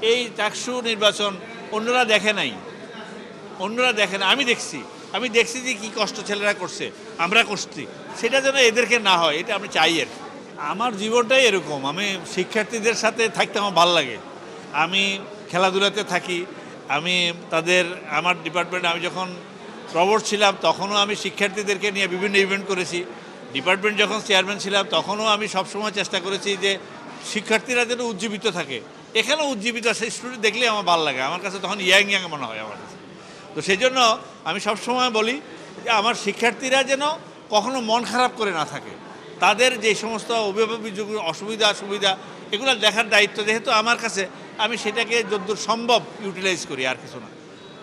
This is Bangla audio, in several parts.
এই চাকসু নির্বাচন অন্যরা দেখে নাই, আমি দেখছি যে কী কষ্ট ছেলেরা করছে, আমরা করছি, সেটা যেন এদেরকে না হয়, এটা আমি চাই। আর আমার জীবনটাই এরকম, আমি শিক্ষার্থীদের সাথে থাকতে আমার ভালো লাগে। আমি খেলাধুলাতে থাকি, আমি আমার ডিপার্টমেন্টে আমি যখন প্রবর্ত ছিলাম তখনও আমি শিক্ষার্থীদেরকে নিয়ে বিভিন্ন ইভেন্ট করেছি। ডিপার্টমেন্ট যখন চেয়ারম্যান ছিলাম তখনও আমি সবসময় চেষ্টা করেছি যে শিক্ষার্থীরা যেন উজ্জীবিত থাকে। এখানেও উজ্জীবিত সেই স্টুডেন্ট দেখলে আমার ভালো লাগে, আমার কাছে তখন ইয়াং মনে হয় আমার কাছে। তো সেই জন্য আমি সবসময় বলি যে আমার শিক্ষার্থীরা যেন কখনো মন খারাপ করে না থাকে, তাদের যে সমস্ত অভিযোগ সুবিধা এগুলো দেখার দায়িত্ব যেহেতু আমার কাছে, আমি সেটাকে যতদূর সম্ভব ইউটিলাইজ করি, আর কিছু না।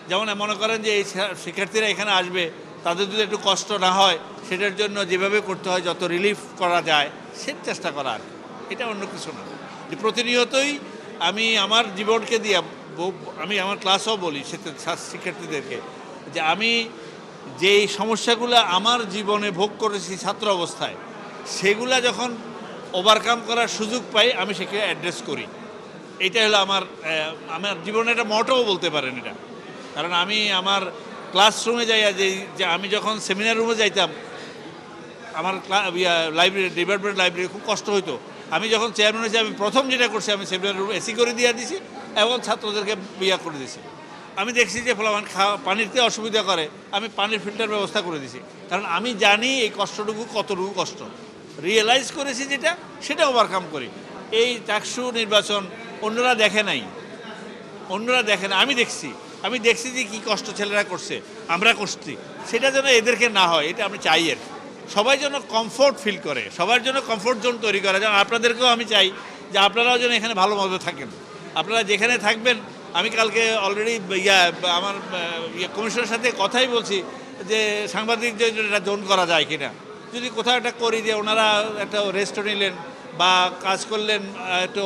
যেমন মনে করেন যে এই শিক্ষার্থীরা এখানে আসবে, তাদের যদি একটু কষ্ট না হয় সেটার জন্য যেভাবে করতে হয় যত রিলিফ করা যায় সে চেষ্টা করা, আর এটা অন্য কিছু না। যে প্রতিনিয়তই আমি আমার জীবনকে দিয়ে আমি আমার ক্লাসও বলি শিক্ষার্থীদেরকে যে আমি যেই সমস্যাগুলো আমার জীবনে ভোগ করেছি ছাত্র অবস্থায়, সেগুলা যখন ওভারকাম করার সুযোগ পাই আমি সেখানে অ্যাড্রেস করি। এইটা হলো আমার জীবনে একটা মোটোও বলতে পারেন এটা। কারণ আমি আমার ক্লাসরুমে যাইয়া যে আমি যখন সেমিনার রুমে যাইতাম, আমার লাইব্রেরি ডিপার্টমেন্ট লাইব্রেরি খুব কষ্ট হইতো। আমি যখন চেয়ারম্যান হয়েছি আমি প্রথম যেটা করছি, আমি সেমিনার রুম এসি করে দিয়ে দিয়েছি এবং ছাত্রদেরকে করে দিয়েছি। আমি দেখছি যে ফলাফল পানিতে অসুবিধা করে, আমি পানির ফিল্টার ব্যবস্থা করে দিয়েছি। কারণ আমি জানি এই কষ্টটুকু কতটুকু কষ্ট, রিয়েলাইজ করেছি যেটা, সেটা ওভারকাম করি। এই চাকসু নির্বাচন অন্যরা দেখে নাই, আমি দেখছি যে কী কষ্ট ছেলেরা করছে, আমরা করছি, সেটা যেন এদেরকে না হয়, এটা আমি চাই। আর সবাই যেন কমফোর্ট ফিল করে, সবার জন্য কমফোর্ট জোন তৈরি করা, যেমন আপনাদেরকেও আমি চাই যে আপনারাও যেন এখানে ভালো মতো থাকেন। আপনারা যেখানে থাকবেন, আমি কালকে অলরেডি আমার কমিশনের সাথে কথাই বলছি যে সাংবাদিকদের এটা জোন করা যায় কিনা, যদি কোথাও একটা করি যে ওনারা একটা রেস্ট নিলেন বা কাজ করলেন, একটু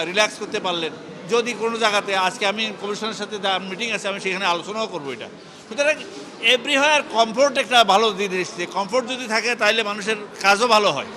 রিল্যাক্স করতে পারলেন যদি কোনো জায়গাতে। আজকে আমি কমিশনের সাথে মিটিং আছে, আমি সেখানে আলোচনাও করবো এটা। সুতরাং এভরিহোয়ার কমফোর্ট একটা ভালো জিনিস, যে কমফোর্ট যদি থাকে তাহলে মানুষের কাজও ভালো হয়।